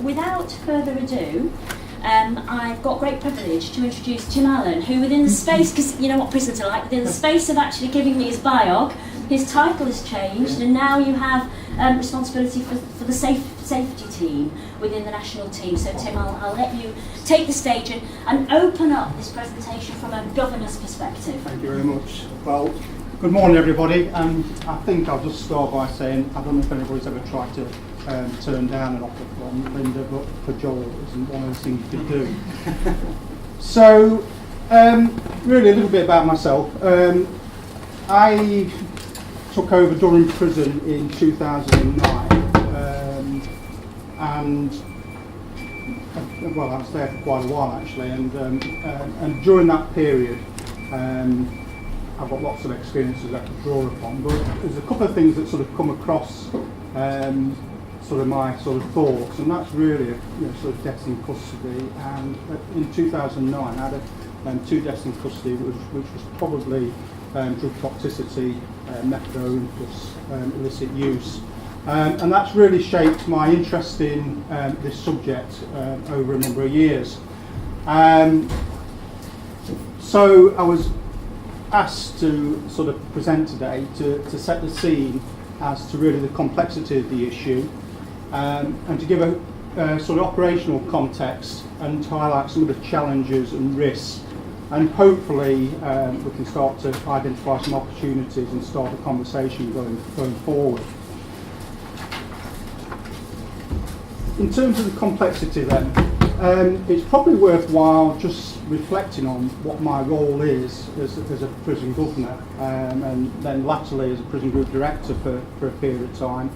Without further ado, I've got great privilege to introduce Tim Allen, who within the space, because you know what prisons are like, within the space of actually giving me his biog, his title has changed, and now you have responsibility for the safety team within the national team. So Tim, I'll let you take the stage and open up this presentation from a governor's perspective. Thank you very much. Well, good morning everybody, and I think I'll just start by saying I don't know if anybody's ever tried to turn down an offer from Linda, but for Joel it isn't one of the things you could do. So, really a little bit about myself. I took over Durham Prison in 2009, and well, I was there for quite a while actually, and during that period I've got lots of experiences I could draw upon, but there's a couple of things that sort of come across sort of my sort of thoughts, and that's really sort of deaths in custody. And in 2009 I had 2 deaths in custody, which was probably drug toxicity, methadone plus illicit use, and that's really shaped my interest in this subject over a number of years. So I was asked to sort of present today to set the scene as to really the complexity of the issue, and to give a sort of operational context and to highlight some of the challenges and risks, and hopefully we can start to identify some opportunities and start a conversation going forward. In terms of the complexity then, it's probably worthwhile just reflecting on what my role is as a prison governor, and then latterly as a prison group director for a period of time.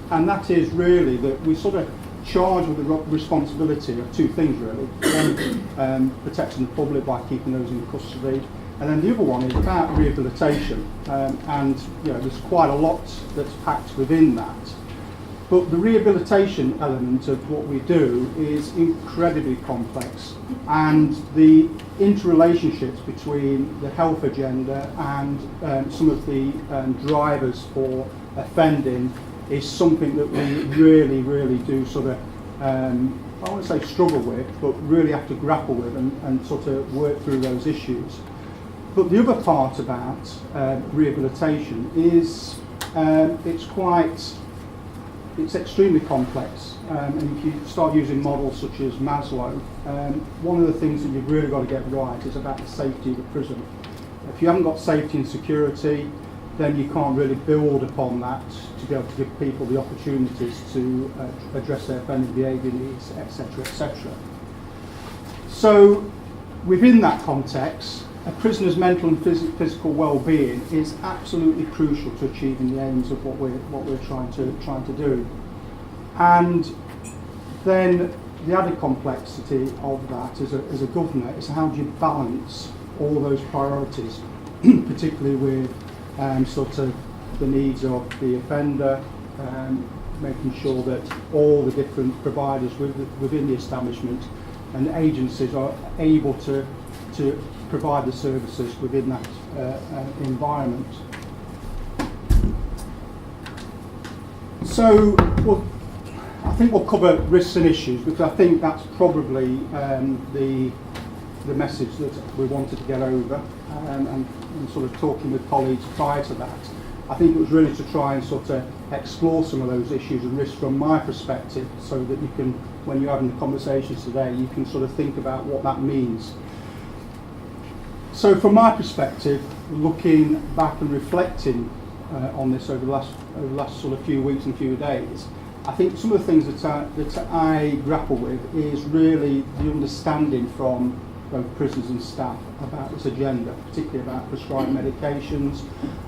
And that is really that we sort of charged with the responsibility of 2 things really. One, protecting the public by keeping those in custody, and then the other one is about rehabilitation, and there's quite a lot that's packed within that. But the rehabilitation element of what we do is incredibly complex, and the interrelationships between the health agenda and some of the drivers for offending is something that we really do sort of, I won't say struggle with, but really have to grapple with and sort of work through those issues. But the other part about rehabilitation is it's extremely complex, and if you start using models such as Maslow, one of the things that you've really got to get right is about the safety of the prison. If you haven't got safety and security, then you can't really build upon that to be able to give people the opportunities to address their offending behaviour needs, etc., etc. So within that context, a prisoner's mental and physical well-being is absolutely crucial to achieving the aims of what we're trying to do. And then the added complexity of that as a governor is how do you balance all those priorities, particularly with sort of the needs of the offender, making sure that all the different providers within the establishment and agencies are able to provide the services within that environment. So I think we'll cover risks and issues, because I think that's probably the message that we wanted to get over, and sort of talking with colleagues prior to that. I think it was really to try and sort of explore some of those issues and risks from my perspective, so that you can, when you're having the conversations today, you can sort of think about what that means. So from my perspective, looking back and reflecting on this over the last sort of few weeks and few days, I think some of the things that I grapple with is really the understanding from both prisoners and staff about this agenda, particularly about prescribed medications.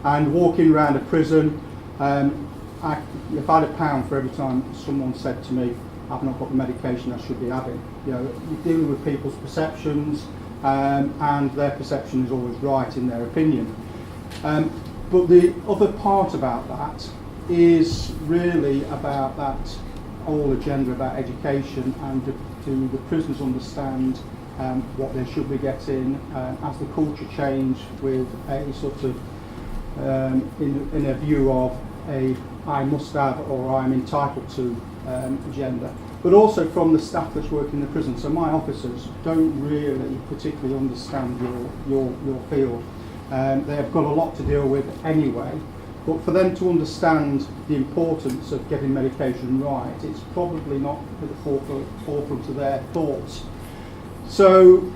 And walking around a prison, if I had £1 for every time someone said to me, I've not got the medication I should be having. You're dealing with people's perceptions, and their perception is always right in their opinion. But the other part about that is really about that whole agenda about education, and do the prisoners understand what they should be getting, as the culture changed with a sort of in a view of a I must have or I'm entitled to agenda. but also from the staff that's working in the prison. So my officers don't really particularly understand your field. They have got a lot to deal with anyway, but for them to understand the importance of getting medication right, it's probably not at the forefront of their thoughts. So,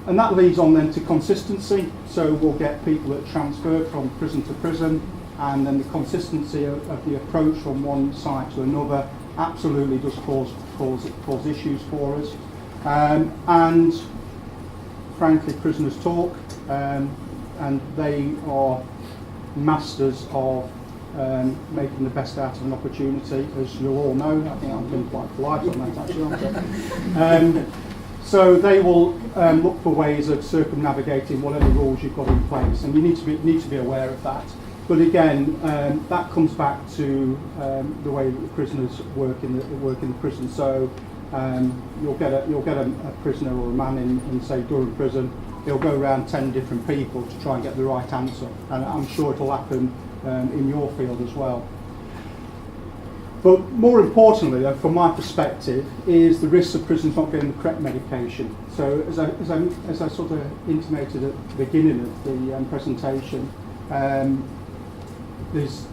and that leads on then to consistency. So we'll get people that transfer from prison to prison, and then the consistency of the approach from one site to another absolutely does cause issues for us. And frankly, prisoners talk, and they are masters of making the best out of an opportunity, as you'll all know. I think I'm being quite polite on that actually, aren't I? So they will look for ways of circumnavigating whatever rules you've got in place, and you need to be aware of that. But again, that comes back to the way that the prisoners work in the prison. So you'll get a prisoner or a man in say Durham prison. He'll go around 10 different people to try and get the right answer, and I'm sure it'll happen in your field as well. But more importantly, from my perspective, is the risks of prisoners not getting the correct medication. So as I sort of intimated at the beginning of the presentation, there's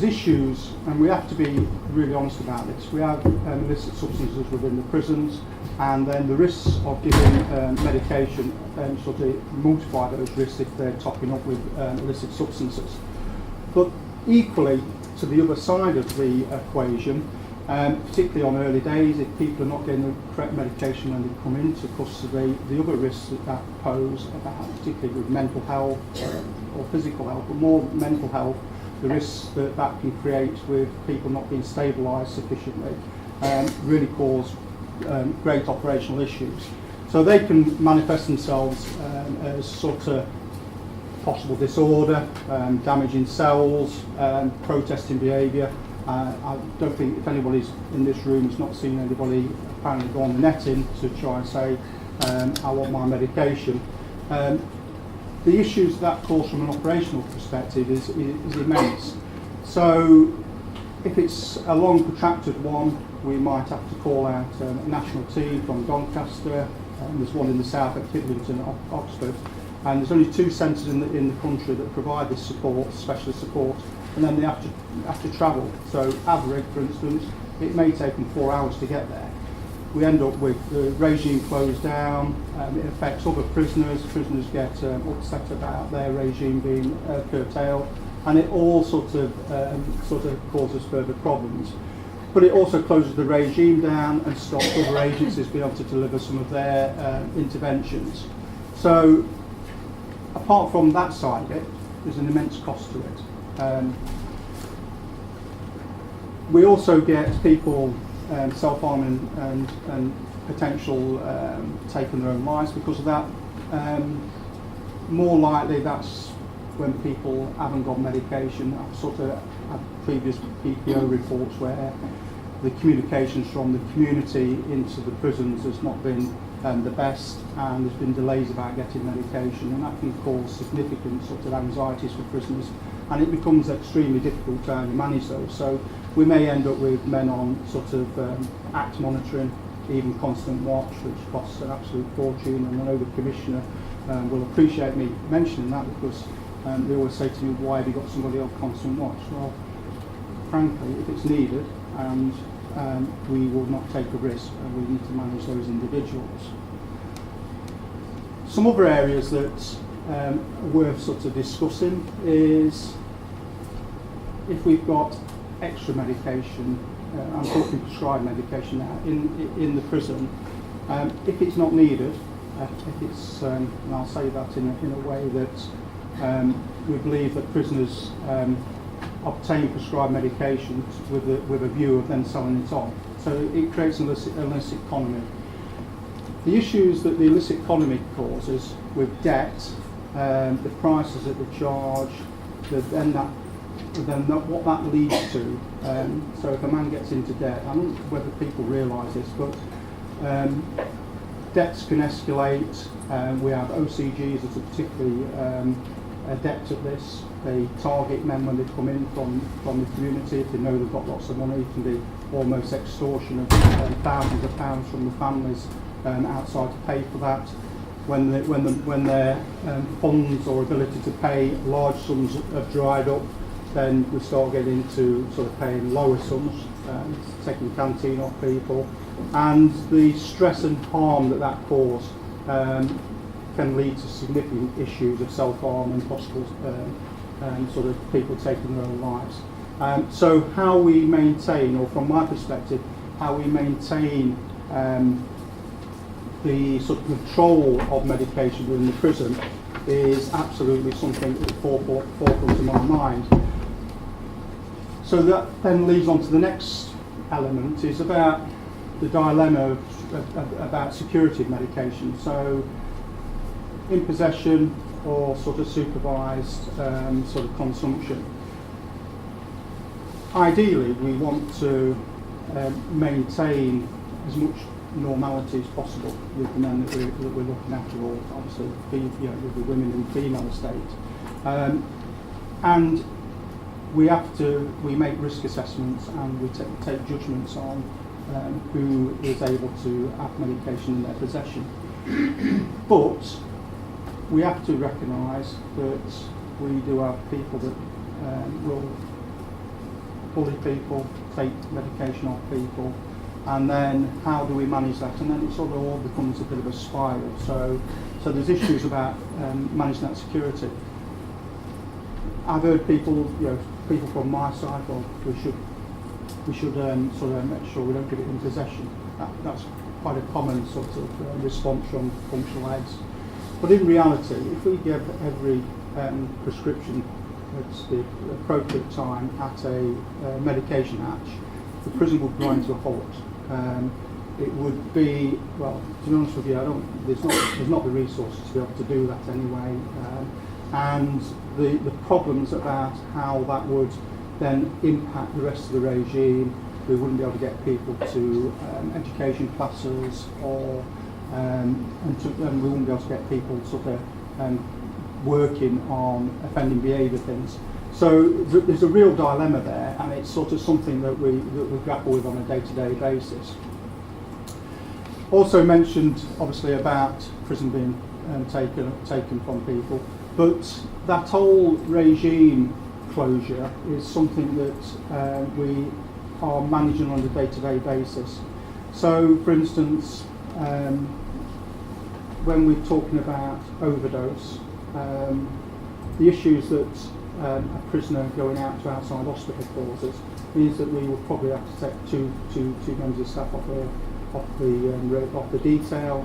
issues, and we have to be really honest about this. We have illicit substances within the prisons, and then the risks of giving medication sort of multiply those risks if they're topping up with illicit substances. But equally, to the other side of the equation, particularly on early days, if people are not getting the correct medication when they come into custody, the other risks that pose, particularly with mental health or physical health, but more mental health, the risks that can create with people not being stabilised sufficiently, really cause great operational issues. So they can manifest themselves as sort of possible disorder, damaging cells, protesting behaviour. I don't think if anybody's in this room has not seen anybody apparently go on the netting to try and say, I want my medication. The issues that cause from an operational perspective is immense. So if it's a long protracted one, we might have to call out a national team from Doncaster. There's one in the south at Kidlington, Oxford. And there's only 2 centres in the country that provide this support, specialist support, and then they have to travel. So Averill, for instance, it may take them 4 hours to get there. We end up with the regime closed down. It affects other prisoners. Prisoners get upset about their regime being curtailed, and it all sort of causes further problems. But it also closes the regime down and stops other agencies being able to deliver some of their interventions. So apart from that side of it, there's an immense cost to it. We also get people self-harming and potential taking their own lives because of that. More likely that's when people haven't got medication. I've sort of had previous PPO reports where the communications from the community into the prisons has not been the best, and there's been delays about getting medication, and that can cause significant sort of anxieties for prisoners, and it becomes extremely difficult to manage those. So we may end up with men on sort of ACT monitoring, even constant watch, which costs an absolute fortune, and I know the Commissioner will appreciate me mentioning that because they always say to me, why have you got somebody on constant watch? Well, frankly, if it's needed, and we will not take a risk, and we need to manage those individuals. Some other areas that are worth sort of discussing is if we've got extra medication, I'm talking prescribed medication now, in the prison, if it's not needed, if it's, and I'll say that in a way that we believe that prisoners obtain prescribed medications with a view of then selling it on. So it creates an illicit economy. The issues that the illicit economy causes with debt, the prices that they charge, what that leads to. So if a man gets into debt, I don't know whether people realise this, but debts can escalate. We have OCGs that are particularly adept at this. They target men when they come in from the community. If they know they've got lots of money, it can be almost extortion of thousands of pounds from the families outside to pay for that. When their funds or ability to pay large sums have dried up, then we start getting into sort of paying lower sums, taking the canteen off people, and the stress and harm that causes can lead to significant issues of self-harm and possible sort of people taking their own lives. So how we maintain, or from my perspective, how we maintain the sort of control of medication within the prison is absolutely something at the forefront of my mind. So that then leads on to the next element, is about the dilemma about security of medication. So in possession or sort of supervised sort of consumption. Ideally, we want to maintain as much normality as possible with the men that we're looking after, or obviously with the women and female estate. And we make risk assessments, and we take judgments on who is able to have medication in their possession. But we have to recognise that we do have people that will bully people, take medication off people, and then how do we manage that? And then it sort of all becomes a bit of a spiral. So there's issues about managing that security. I've heard people from my side, well, we should sort of make sure we don't give it in possession. That's quite a common sort of response from functional aides. But in reality, if we give every prescription at the appropriate time at a medication hatch, the prison would grind to a halt. It would be, well, to be honest with you, there's not the resources to be able to do that anyway. And the problems about how that would then impact the rest of the regime, we wouldn't be able to get people to education classes, or and we wouldn't be able to get people sort of working on offending behaviour things. So there's a real dilemma there, and it's sort of something that we grapple with on a day-to-day basis. Also mentioned, obviously, about prison being taken from people, but that whole regime closure is something that we are managing on a day-to-day basis. So, for instance, when we're talking about overdose, the issues that a prisoner going out to outside hospital causes means that we would probably have to take two members of staff off the detail,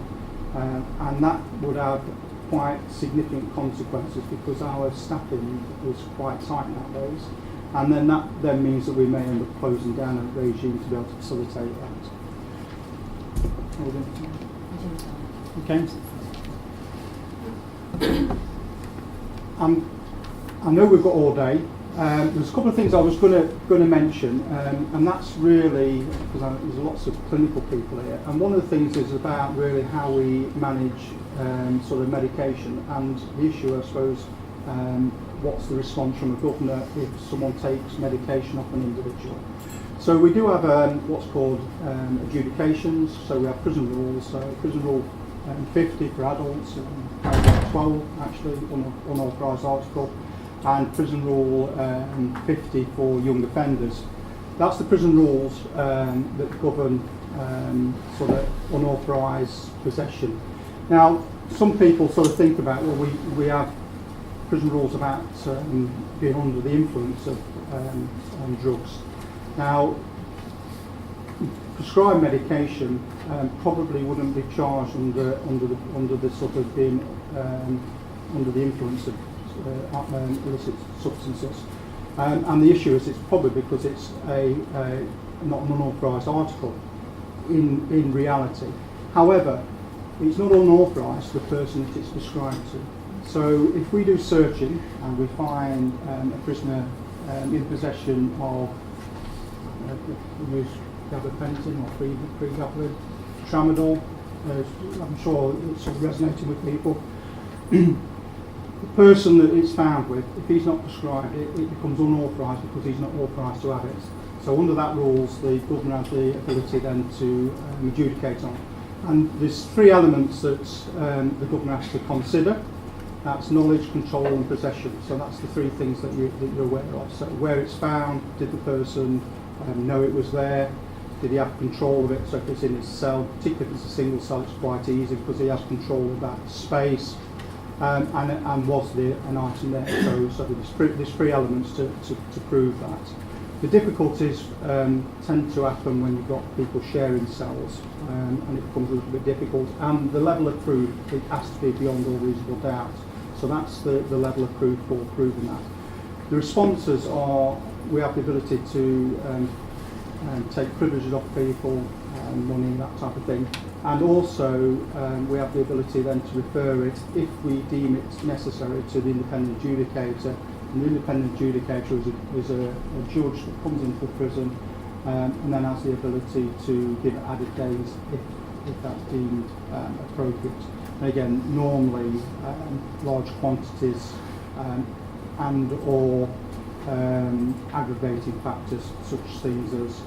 and that would have quite significant consequences because our staffing is quite tight nowadays, and then that then means that we may end up closing down a regime to be able to facilitate that. Okay. I know we've got all day. There's a couple of things I was going to mention, and that's really because there's lots of clinical people here. And one of the things is about really how we manage sort of medication, and the issue, I suppose, what's the response from a governor if someone takes medication off an individual. So we do have what's called adjudications. So we have prison rules. So prison rule 50 for adults, paragraph 12 actually, unauthorised article, and prison rule 50 for young offenders. That's the prison rules that govern sort of unauthorised possession. Now, some people sort of think about, well, we have prison rules about being under the influence of drugs. Now, prescribed medication probably wouldn't be charged under the sort of being under the influence of illicit substances, and the issue is it's probably because it's not an unauthorised article in reality. However, it's not unauthorised to the person that it's prescribed to. So if we do searching and we find a prisoner in possession of gabapentin or pregabalin, tramadol, I'm sure it's resonating with people. the person that it's found with, if he's not prescribed it, it becomes unauthorised because he's not authorised to have it. So under that rules, the Governor has the ability then to adjudicate on. And there's three elements that the Governor has to consider. That's knowledge, control and possession. So that's the three things that you're aware of. So where it's found, did the person know it was there? Did he have control of it? So if it's in his cell, particularly if it's a single cell, it's quite easy because he has control of that space. And was there an item there? So there's three elements to prove that. The difficulties tend to happen when you've got people sharing cells, and it becomes a little bit difficult. And the level of proof, it has to be beyond all reasonable doubt. So that's the level of proof for proving that. The responses are, we have the ability to take privileges off people, money, that type of thing. And also we have the ability then to refer it, if we deem it necessary, to the independent adjudicator. And the independent adjudicator is a judge that comes into the prison and then has the ability to give added days if that's deemed appropriate. And again, normally large quantities and or aggravating factors such things as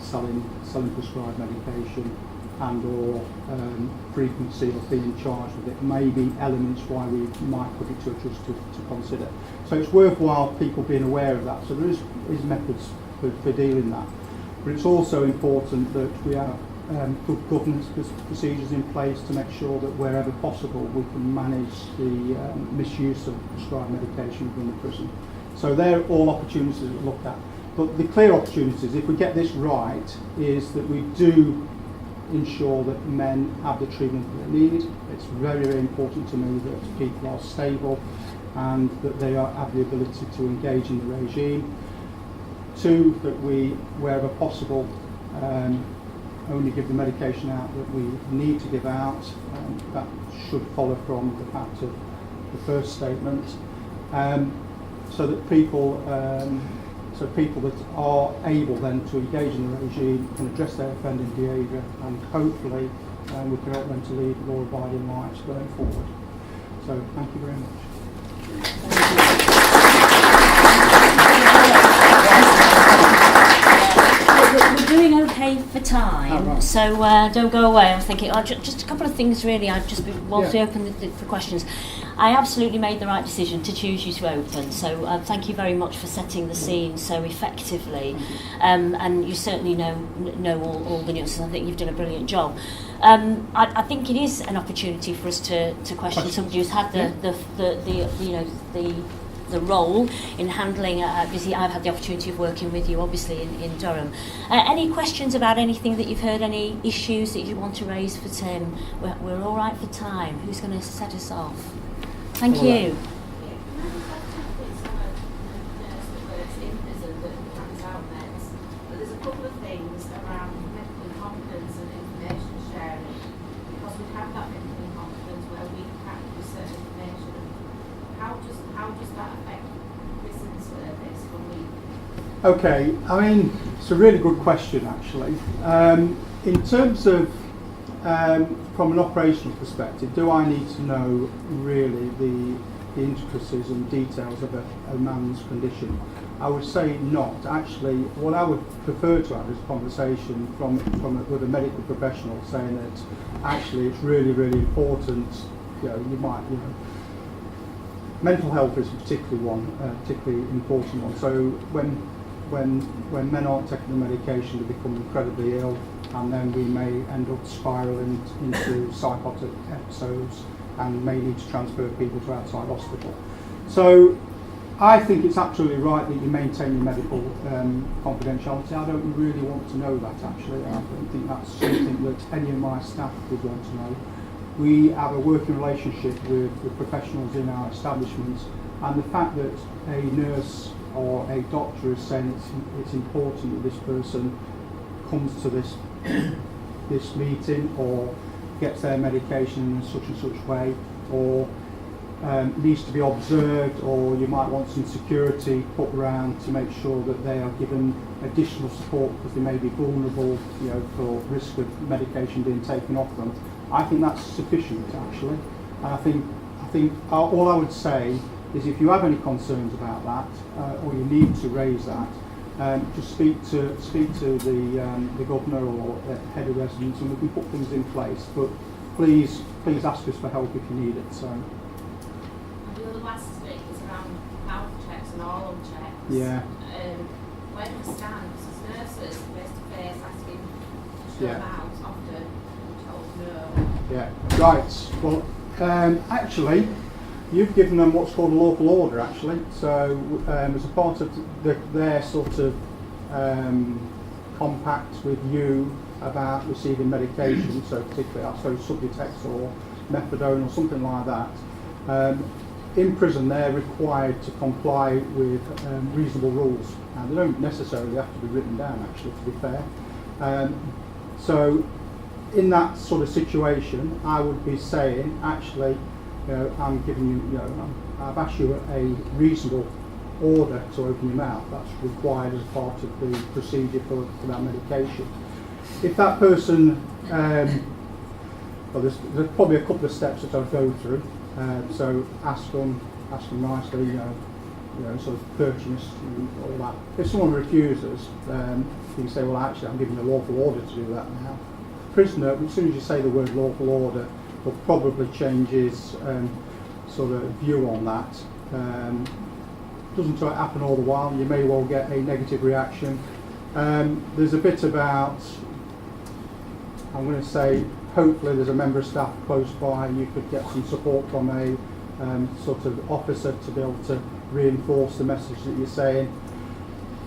selling prescribed medication and or frequency of being charged with it may be elements why we might put it to a judge to consider. So it's worthwhile people being aware of that. So there is methods for dealing that. But it's also important that we have good governance procedures in place to make sure that wherever possible we can manage the misuse of prescribed medication within the prison. So they're all opportunities to look at. But the clear opportunities, if we get this right, is that we do ensure that men have the treatment that they need. It's very, very important to me that people are stable and that they have the ability to engage in the regime. Two, that we, wherever possible, only give the medication out that we need to give out. That should follow from the fact of the first statement. So that people that are able then to engage in the regime can address their offending behaviour, and hopefully we can help them to lead law-abiding lives going forward. So thank you very much. We're doing okay for time, right. So don't go away. I'm thinking just a couple of things really. Whilst we open for questions, I absolutely made the right decision to choose you to open. So thank you very much for setting the scene so effectively, and you certainly know all the nuances. I think you've done a brilliant job. I think it is an opportunity for us to question somebody who's had the role in handling, obviously I've had the opportunity of working with you obviously in Durham. Any questions about anything that you've heard, any issues that you want to raise for Tim? We're all right for time. Who's going to set us off? Thank you. There's a couple of things around medical incompetence and information sharing, because we have that medical incompetence where we can't do certain information. How does that affect prison service when we? Okay, I mean, it's a really good question actually. In terms of from an operational perspective, do I need to know really the intricacies and details of a man's condition? I would say not. Actually, what I would prefer to have is a conversation with a medical professional saying that actually it's really, really important. Mental health is a particularly important one. So when men aren't taking the medication, they become incredibly ill, and then we may end up spiralling into psychotic episodes and may need to transfer people to outside hospital. So I think it's absolutely right that you maintain your medical confidentiality. I don't really want to know that actually. I don't think that's something that any of my staff would want to know. We have a working relationship with the professionals in our establishments, and the fact that a nurse or a doctor is saying it's important that this person comes to this meeting or gets their medication in such and such way, or needs to be observed, or you might want some security put around to make sure that they are given additional support because they may be vulnerable, for risk of medication being taken off them. I think that's sufficient actually, and I think think all I would say is if you have any concerns about that, or you need to raise that, just speak to the governor or head of residence, and we can put things in place. But please ask us for help if you need it. So. And the other last thing is around health checks and oral checks. Yeah. Where do we stand? Because as nurses, face to face, asking to show Yeah. them out often, we're told no. Yeah. Right. Well, actually, you've given them what's called a lawful order. Actually, so as a part of their sort of compact with you about receiving medication, so particularly I suppose Subutex or methadone or something like that. In prison, they're required to comply with reasonable rules, and they don't necessarily have to be written down. Actually, to be fair, so in that sort of situation, I would be saying, actually, I'm giving you, I've asked you a reasonable order to open your mouth. That's required as part of the procedure for that medication. If that person, well, there's probably a couple of steps that I'd go through. So ask them nicely, sort of courteous and all that. If someone refuses, you can say, well, actually, I'm giving you a lawful order to do that now. Prisoner, as soon as you say the word lawful order, will probably change his sort of view on that. Doesn't happen all the while. You may well get a negative reaction. There's a bit about, I'm going to say, hopefully there's a member of staff close by. You could get some support from a sort of officer to be able to reinforce the message that you're saying.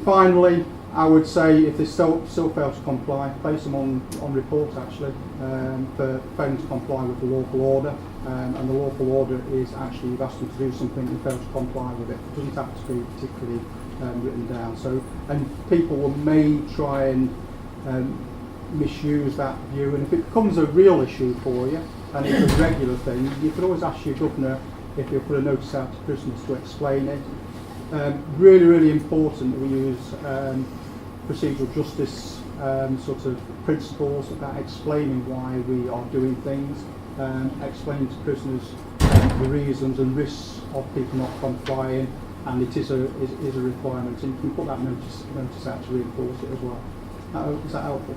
Finally, I would say if they still fail to comply, place them on report actually for failing to comply with the lawful order. And the lawful order is actually you've asked them to do something and fail to comply with it. It doesn't have to be particularly written down. So, and people may try and misuse that view, and if it becomes a real issue for you and it's a regular thing, you could always ask your governor if you'll put a notice out to prisoners to explain it. Really, really important that we use procedural justice sort of principles about explaining why we are doing things, explaining to prisoners the reasons and risks of people not complying, and it is a requirement, and you can put that notice out to reinforce it as well. Is that helpful?